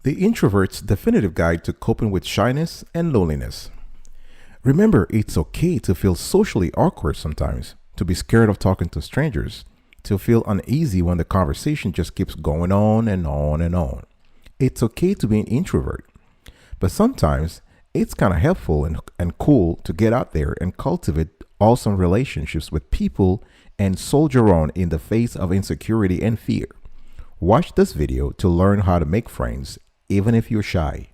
The Introvert's Definitive Guide to Coping with Shyness and Loneliness. Remember, it's okay to feel socially awkward sometimes, to be scared of talking to strangers, to feel uneasy when the conversation just keeps going on and on and on. It's okay to be an introvert, but sometimes it's kind of helpful and cool to get out there and cultivate awesome relationships with people and soldier on in the face of insecurity and fear. Watch this video to learn how to make friends, even if you're shy.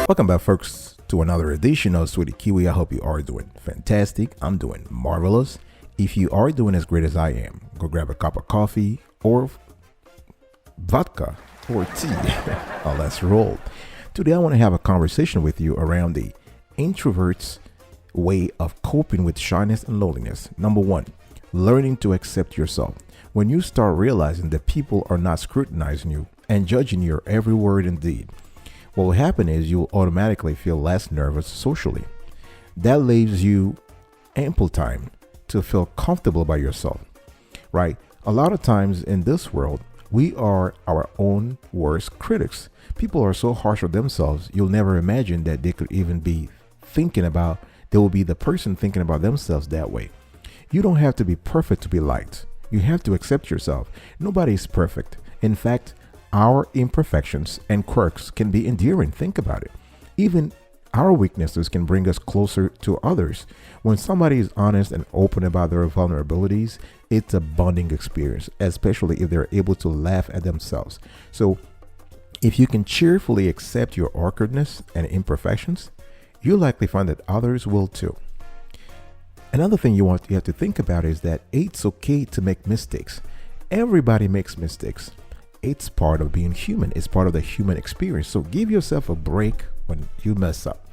Welcome back, folks, to another edition of Sweetie Kiwi. I hope you are doing fantastic. I'm doing marvelous. If you are doing as great as I am, go grab a cup of coffee or vodka or tea. Oh, let's roll. Today, I want to have a conversation with you around the introvert's way of coping with shyness and loneliness. Number one, learning to accept yourself. When you start realizing that people are not scrutinizing you and judging your every word and deed, what will happen is you'll automatically feel less nervous socially. That leaves you ample time to feel comfortable by yourself, right? A lot of times in this world, we are our own worst critics. People are so harsh on themselves, you'll never imagine that they could even be thinking about, they will be the person thinking about themselves that way. You don't have to be perfect to be liked. You have to accept yourself. Nobody is perfect. In fact, our imperfections and quirks can be endearing. Think about it. Even our weaknesses can bring us closer to others. When somebody is honest and open about their vulnerabilities, it's a bonding experience, especially if they're able to laugh at themselves. So if you can cheerfully accept your awkwardness and imperfections, you'll likely find that others will too. Another thing you have to think about is that it's okay to make mistakes. Everybody makes mistakes. It's part of being human. It's part of the human experience. So give yourself a break when you mess up.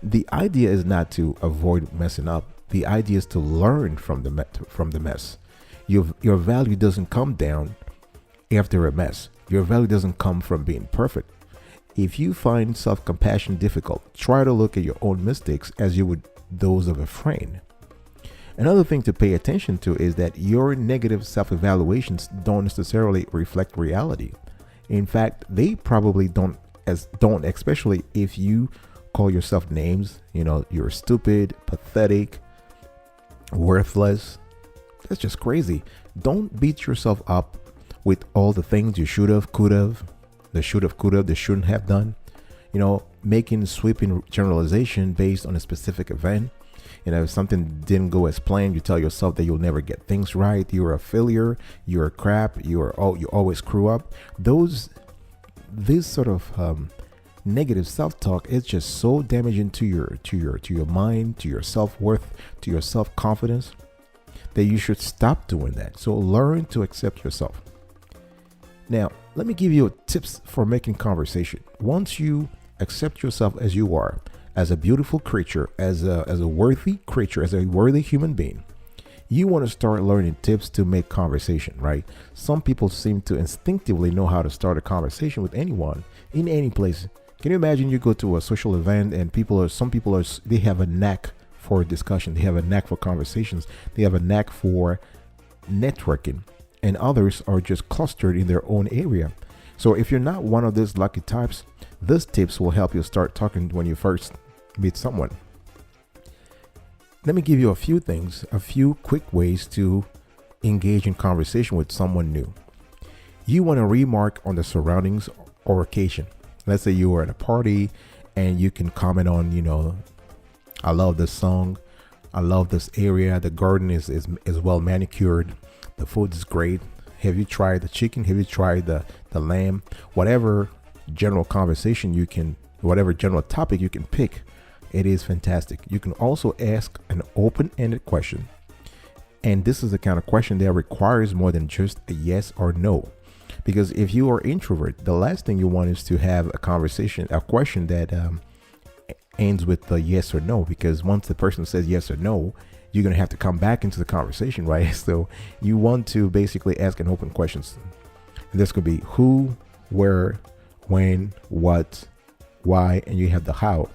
The idea is not to avoid messing up. The idea is to learn from the mess. Your value doesn't come down after a mess. Your value doesn't come from being perfect. If you find self-compassion difficult, try to look at your own mistakes as you would those of a friend. Another thing to pay attention to is that your negative self-evaluations don't necessarily reflect reality. In fact, they probably don't, especially if you call yourself names. You know, you're stupid, pathetic, worthless. That's just crazy. Don't beat yourself up with all the things you should have, could have, they shouldn't have done. You know, making sweeping generalization based on a specific event. You know, if something didn't go as planned, you tell yourself that you'll never get things right. You're a failure. You're a crap. You always screw up. This sort of negative self-talk is just so damaging to your mind, to your self-worth, to your self-confidence, that you should stop doing that. So learn to accept yourself. Now, let me give you tips for making conversation. Once you accept yourself as you are, as a beautiful creature, as a worthy creature, as a worthy human being, you want to start learning tips to make conversation, right? Some people seem to instinctively know how to start a conversation with anyone in any place. Can you imagine you go to a social event and some people they have a knack for discussion. They have a knack for conversations. They have a knack for networking, and others are just clustered in their own area. So if you're not one of these lucky types, these tips will help you start talking when you first meet someone. Let me give you a few quick ways to engage in conversation with someone new. You want to remark on the surroundings or occasion. Let's say you are at a party and you can comment on, you know, I love this song. I love this area. The garden is well manicured. The food is great. Have you tried the chicken? Have you tried the lamb? Whatever general conversation whatever general topic you can pick, it is fantastic. You can also ask an open-ended question. And this is the kind of question that requires more than just a yes or no. Because if you are introvert, the last thing you want is to have a question that ends with a yes or no. Because once the person says yes or no, you're going to have to come back into the conversation, right? So you want to basically ask an open questions. And this could be who, where, when, what, why, and you have the how,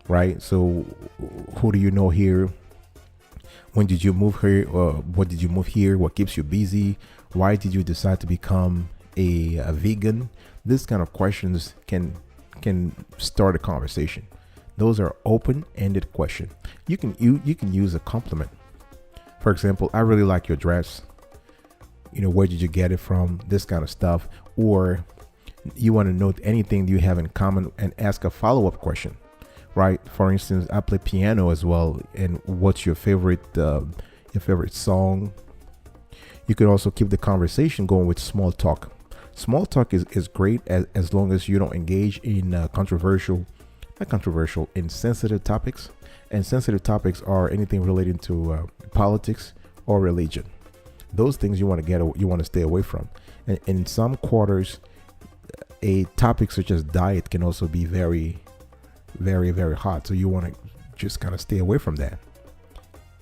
right? So who do you know here? When did you move here? What did you move here? What keeps you busy? Why did you decide to become a vegan? This kind of questions can start a conversation. Those are open-ended questions. You can use a compliment. For example, I really like your dress. Where did you get it from? This kind of stuff. Or you want to note anything you have in common and ask a follow-up question, right? For instance, I play piano as well. And what's your favorite song? You can also keep the conversation going with small talk. Small talk is great as long as you don't engage in insensitive topics. And sensitive topics are anything relating to politics or religion. Those things you want to stay away from. And in some quarters, a topic such as diet can also be very, very, very hot. So you want to just kind of stay away from that.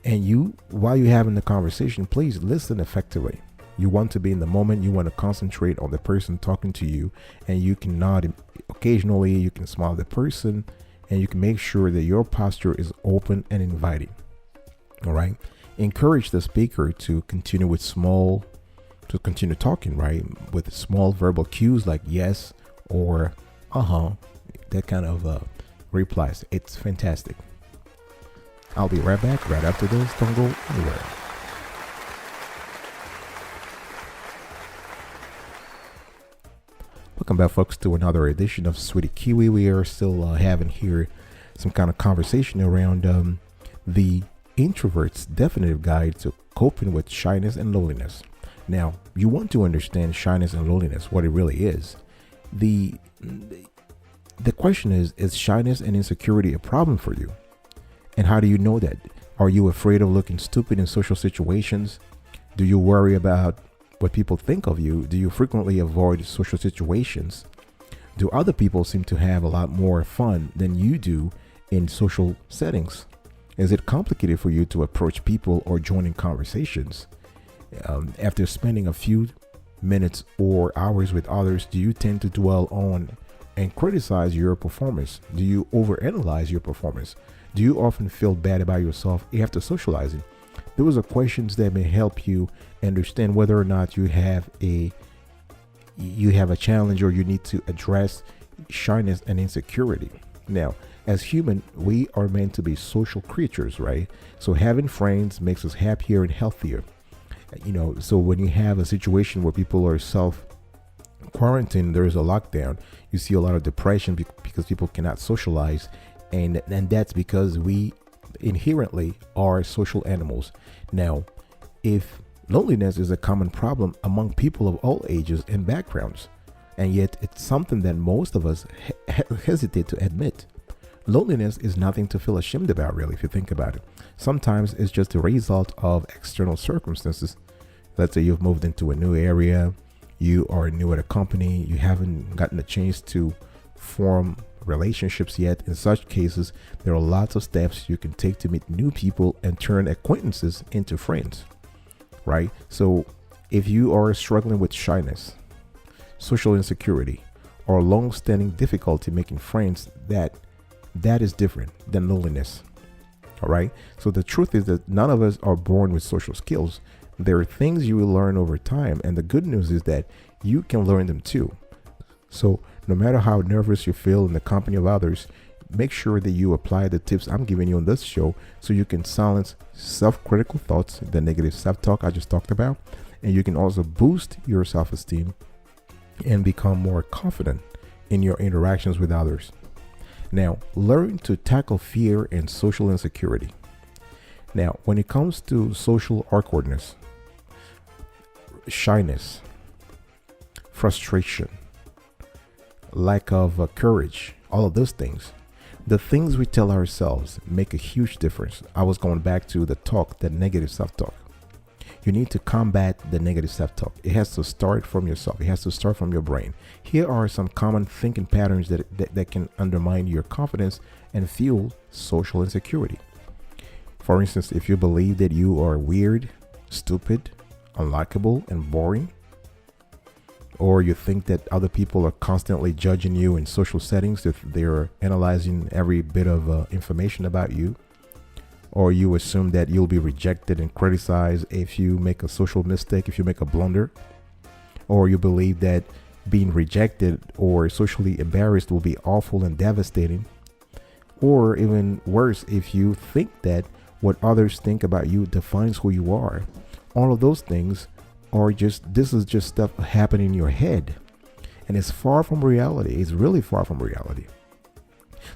And while you're having the conversation, please listen effectively. You want to be in the moment. You want to concentrate on the person talking to you, and you can nod occasionally. You can smile at the person, and you can make sure that your posture is open and inviting. All right. Encourage the speaker to continue talking, right? With small verbal cues like yes or that kind of replies. It's fantastic. I'll be right back right after this. Don't go anywhere. Welcome back, folks, to another edition of Sweetie Kiwi. We are still having here some kind of conversation around the introvert's definitive guide to coping with shyness and loneliness. Now, you want to understand shyness and loneliness, what it really is. The question is shyness and insecurity a problem for you? And how do you know that? Are you afraid of looking stupid in social situations? Do you worry about what people think of you? Do you frequently avoid social situations? Do other people seem to have a lot more fun than you do in social settings? Is it complicated for you to approach people or join in conversations? After spending a few minutes or hours with others, do you tend to dwell on and criticize your performance? Do you overanalyze your performance? Do you often feel bad about yourself after socializing? Those are questions that may help you understand whether or not you have a challenge or you need to address shyness and insecurity. Now, as human, we are meant to be social creatures, right? So having friends makes us happier and healthier. So when you have a situation where people are self-quarantined, there is a lockdown, you see a lot of depression because people cannot socialize. And that's because we inherently are social animals. Now, if loneliness is a common problem among people of all ages and backgrounds, and yet it's something that most of us hesitate to admit. Loneliness is nothing to feel ashamed about, really, if you think about it. Sometimes it's just a result of external circumstances. Let's say you've moved into a new area, you are new at a company, you haven't gotten a chance to form relationships yet. In such cases, there are lots of steps you can take to meet new people and turn acquaintances into friends, right? So if you are struggling with shyness, social insecurity, or long-standing difficulty making friends, that is different than loneliness. All right. So the truth is that none of us are born with social skills. There are things you will learn over time. And the good news is that you can learn them too. So no matter how nervous you feel in the company of others, make sure that you apply the tips I'm giving you on this show so you can silence self-critical thoughts, the negative self-talk I just talked about. And you can also boost your self-esteem and become more confident in your interactions with others. Now, learn to tackle fear and social insecurity. Now, when it comes to social awkwardness, shyness, frustration, lack of courage, all of those things, the things we tell ourselves make a huge difference. I was going back to the negative self-talk. You need to combat the negative self-talk. It has to start from yourself. It has to start from your brain. Here are some common thinking patterns that can undermine your confidence and fuel social insecurity. For instance, if you believe that you are weird, stupid, unlikable, and boring, or you think that other people are constantly judging you in social settings, if they're analyzing every bit of information about you, or you assume that you'll be rejected and criticized if you make a social mistake, if you make a blunder, or you believe that being rejected or socially embarrassed will be awful and devastating, or even worse, if you think that what others think about you defines who you are. All of those things are this is just stuff happening in your head, and it's far from reality. It's really far from reality.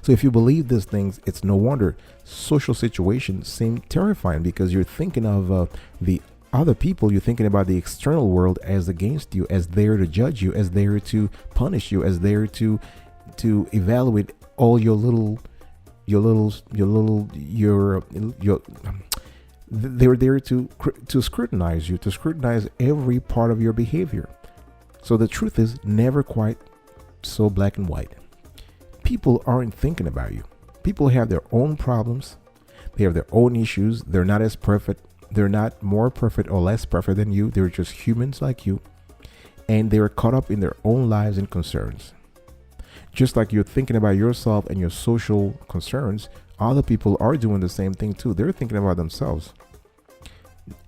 So if you believe these things, it's no wonder social situations seem terrifying, because you're thinking of the other people. You're thinking about the external world as against you, as there to judge you, as there to punish you, as there to evaluate all they're there to scrutinize you, to scrutinize every part of your behavior. So the truth is never quite so black and white. People aren't thinking about you. People have their own problems. They have their own issues. They're not as perfect. They're not more perfect or less perfect than you. They're just humans like you. And they're caught up in their own lives and concerns. Just like you're thinking about yourself and your social concerns, other people are doing the same thing too. They're thinking about themselves.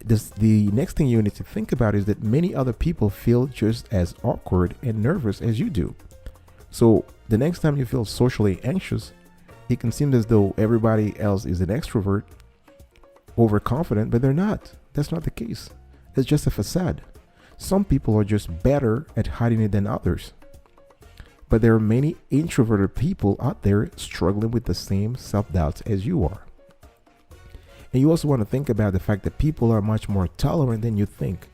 The next thing you need to think about is that many other people feel just as awkward and nervous as you do. So the next time you feel socially anxious, it can seem as though everybody else is an extrovert, overconfident, but they're not. That's not the case. It's just a facade. Some people are just better at hiding it than others. But there are many introverted people out there struggling with the same self-doubts as you are. And you also want to think about the fact that people are much more tolerant than you think.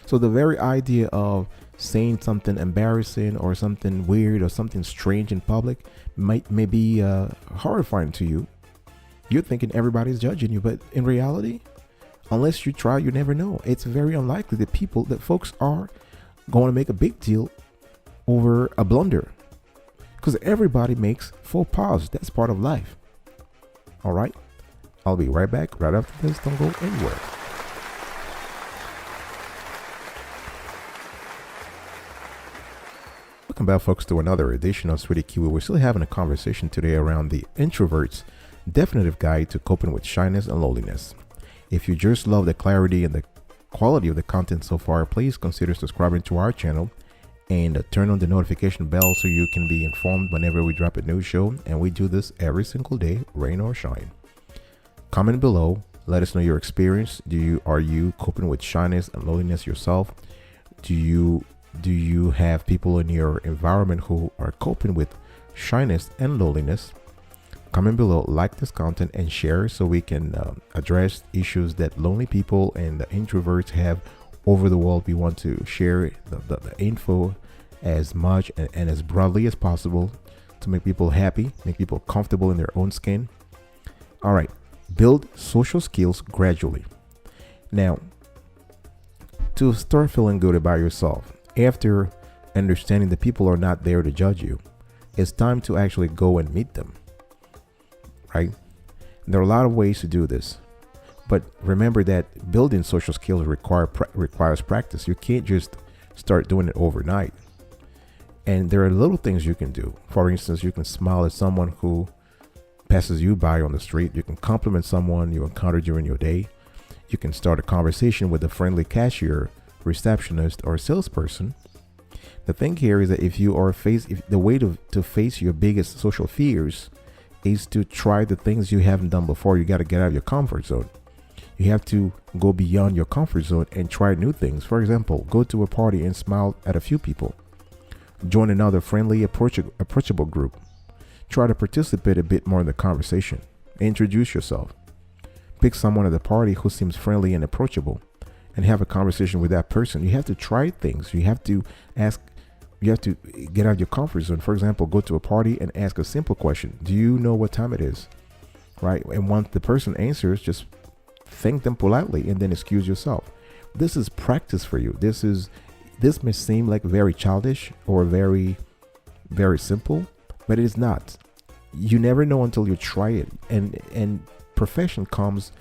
So the very idea of saying something embarrassing or something weird or something strange in public may be horrifying to you. You're thinking everybody's judging you, but in reality, unless you try, you never know. It's very unlikely that folks are going to make a big deal over a blunder, because everybody makes faux pas. That's part of life. All right, I'll be right back right after this. Don't go anywhere. Welcome back, folks, to another edition of Sweetie Kiwi. We're still having a conversation today around the introvert's definitive guide to coping with shyness and loneliness. If you just love the clarity and the quality of the content so far, please consider subscribing to our channel and turn on the notification bell so you can be informed whenever we drop a new show. And we do this every single day, rain or shine. Comment below. Let us know your experience. Are you coping with shyness and loneliness yourself? Do you have people in your environment who are coping with shyness and loneliness? Comment below, like this content, and share so we can address issues that lonely people and the introverts have over the world. We want to share the info as much and as broadly as possible to make people happy, make people comfortable in their own skin. All right, build social skills gradually. Now, to start feeling good about yourself, after understanding that people are not there to judge you, it's time to actually go and meet them, right? There are a lot of ways to do this, but remember that building social skills requires practice. You can't just start doing it overnight. And there are little things you can do. For instance, you can smile at someone who passes you by on the street. You can compliment someone you encountered during your day. You can start a conversation with a friendly cashier, receptionist, or salesperson. The thing here is that if the way to face your biggest social fears is to try the things you haven't done before. You got to get out of your comfort zone. You have to go beyond your comfort zone and try new things. For example, go to a party and smile at a few people. Join another friendly, approachable group. Try to participate a bit more in the conversation. Introduce yourself. Pick someone at the party who seems friendly and approachable and have a conversation with that person. You have to try things. You have to get out of your comfort zone. For example, go to a party and ask a simple question. Do you know what time it is? Right? And once the person answers, just thank them politely and then excuse yourself. This is practice for you. This may seem like very childish or very, very simple, but it is not. You never know until you try it. And perfection comes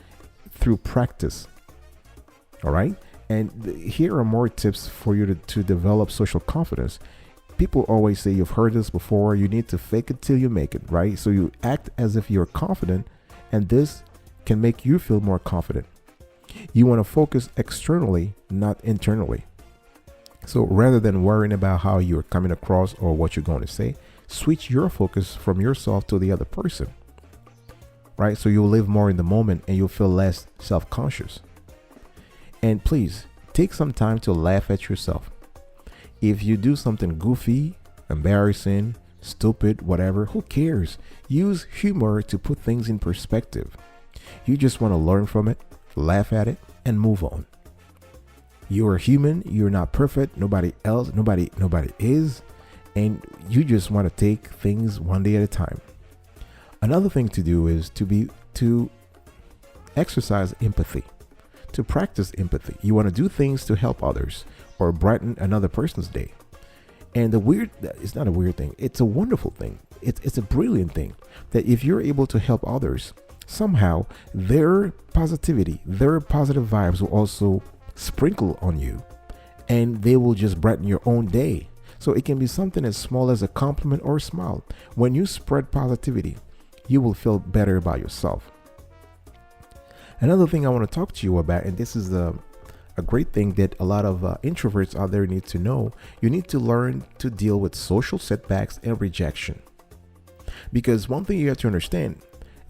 through practice. All right. And here are more tips for you to develop social confidence. People always say, you've heard this before, you need to fake it till you make it, right? So you act as if you're confident, and this can make you feel more confident. You want to focus externally, not internally. So rather than worrying about how you're coming across or what you're going to say, switch your focus from yourself to the other person, right? So you'll live more in the moment and you'll feel less self-conscious. And please take some time to laugh at yourself. If you do something goofy, embarrassing, stupid, whatever, who cares? Use humor to put things in perspective. You just want to learn from it, laugh at it, and move on. You're human. You're not perfect. Nobody is. And you just want to take things one day at a time. Another thing to do is to exercise empathy, to practice empathy. You want to do things to help others or brighten another person's day. And it's not a weird thing. It's a wonderful thing. It's a brilliant thing that if you're able to help others, somehow their positivity, their positive vibes will also sprinkle on you, and they will just brighten your own day. So it can be something as small as a compliment or a smile. When you spread positivity, you will feel better about yourself. Another thing I want to talk to you about, and this is a great thing that a lot of introverts out there need to know, you need to learn to deal with social setbacks and rejection. Because one thing you have to understand,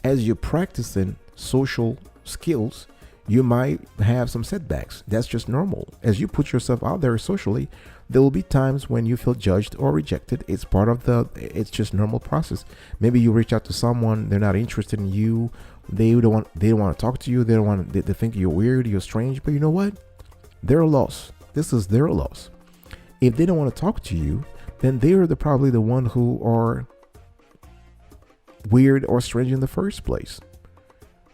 as you're practicing social skills, you might have some setbacks. That's just normal. As you put yourself out there socially, there will be times when you feel judged or rejected. It's it's just normal process. Maybe you reach out to someone, they're not interested in you. They don't want to talk to you. They think you're weird, you're strange, but you know what? They're a loss. This is their loss. If they don't want to talk to you, then they're probably the one who are weird or strange in the first place,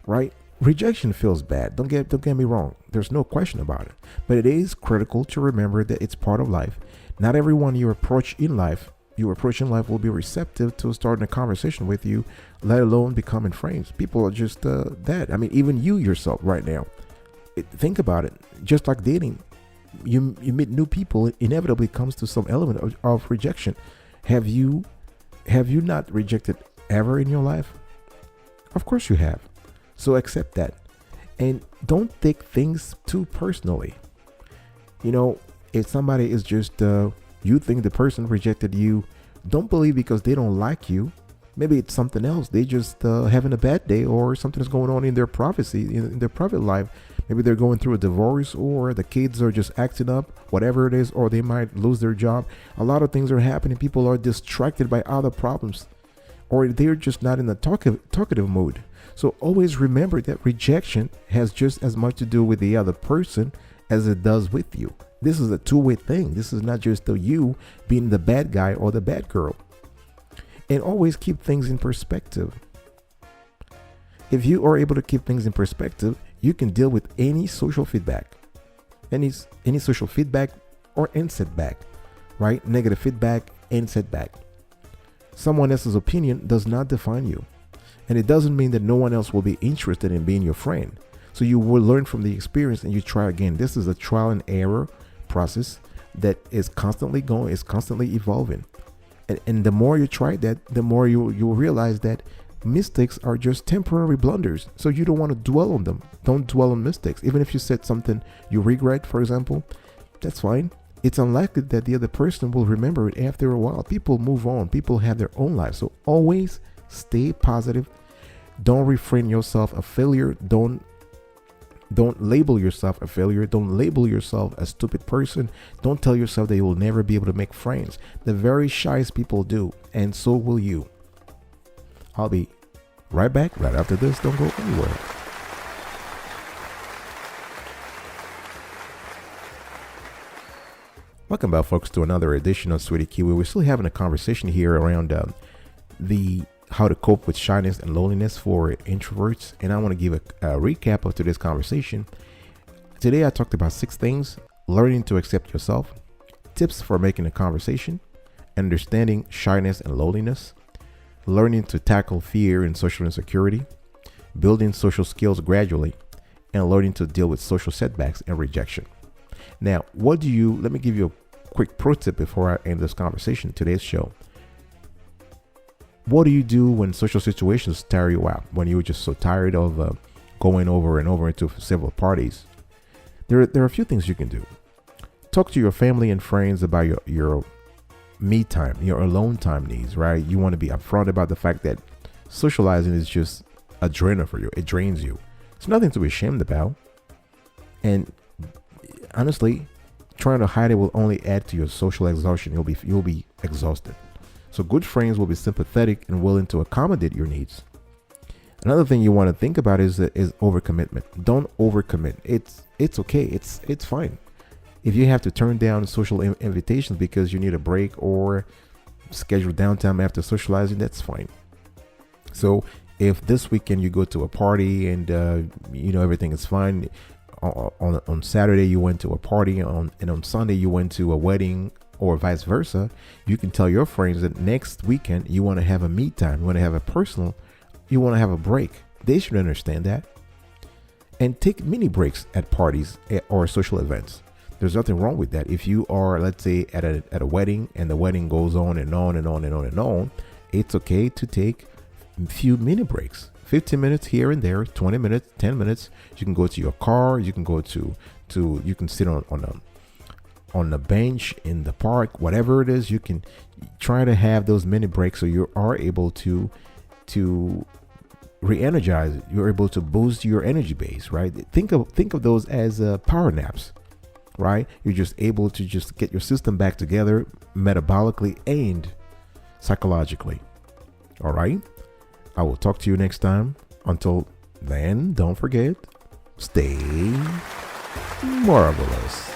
right? Rejection feels bad. Don't get me wrong. There's no question about it. But it is critical to remember that it's part of life. Not everyone you approach in life will be receptive to starting a conversation with you, let alone becoming friends. People are just that. I mean, even you yourself right now. Think about it. Just like dating, you meet new people. It inevitably comes to some element of rejection. Have you not rejected ever in your life? Of course you have. So accept that. And don't take things too personally. You know, if somebody is just, you think the person rejected you, don't believe because they don't like you. Maybe it's something else. They just having a bad day, or something is going on in their privacy, in their private life. Maybe they're going through a divorce, or the kids are just acting up, whatever it is, or they might lose their job. A lot of things are happening. People are distracted by other problems, or they're just not in the talkative mood. So always remember that rejection has just as much to do with the other person as it does with you. This is a two-way thing. This is not just you being the bad guy or the bad girl. And always keep things in perspective. If you are able to keep things in perspective, you can deal with any social feedback, any social feedback or any setback, right? Negative feedback and setback. Someone else's opinion does not define you. And it doesn't mean that no one else will be interested in being your friend. So you will learn from the experience and you try again. This is a trial and error process that is constantly going, is constantly evolving. And the more you try that, the more you will realize that mistakes are just temporary blunders. So you don't want to dwell on them. Don't dwell on mistakes. Even if you said something you regret, for example, that's fine. It's unlikely that the other person will remember it after a while. People move on. People have their own lives. So always stay positive. Don't refrain yourself a failure. Don't label yourself a failure. Don't label yourself a stupid person. Don't tell yourself that you will never be able to make friends. The very shyest people do, and so will you. I'll be right back right after this. Don't go anywhere. Welcome back, folks, to another edition of Sweetie Kiwi. We're still having a conversation here around how to cope with shyness and loneliness for introverts. And I want to give a recap of today's conversation. Today, I talked about 6 things: learning to accept yourself, tips for making a conversation, understanding shyness and loneliness, learning to tackle fear and social insecurity, building social skills gradually, and learning to deal with social setbacks and rejection. Now, let me give you a quick pro tip before I end this conversation, today's show. What do you do when social situations tire you out? When you're just so tired of going over and over into several parties, there are a few things you can do. Talk to your family and friends about your me time, your alone time needs, right? You want to be upfront about the fact that socializing is just a drainer for you. It drains you. It's nothing to be ashamed about. And honestly, trying to hide it will only add to your social exhaustion. You'll be exhausted. So good friends will be sympathetic and willing to accommodate your needs. Another thing you want to think about is overcommitment. Don't overcommit. It's okay. It's fine. If you have to turn down social invitations because you need a break or schedule downtime after socializing, that's fine. So if this weekend you go to a party and everything is fine, on Saturday you went to a party, and on Sunday you went to a wedding, or vice versa, you can tell your friends that next weekend you want to have a me time, you want to have you want to have a break. They should understand that. And take mini breaks at parties or social events. There's nothing wrong with that. If you are, let's say, at a wedding and the wedding goes on and on and on and on and on, it's okay to take a few mini breaks. 15 minutes here and there, 20 minutes, 10 minutes. You can go to your car. You can go you can sit on the bench in the park, whatever it is. You can try to have those mini breaks so you are able to re-energize. You're able to boost your energy base, right? Think of those as power naps, right? You're just able to just get your system back together metabolically and psychologically. All right. I will talk to you next time. Until then, don't forget, stay marvelous.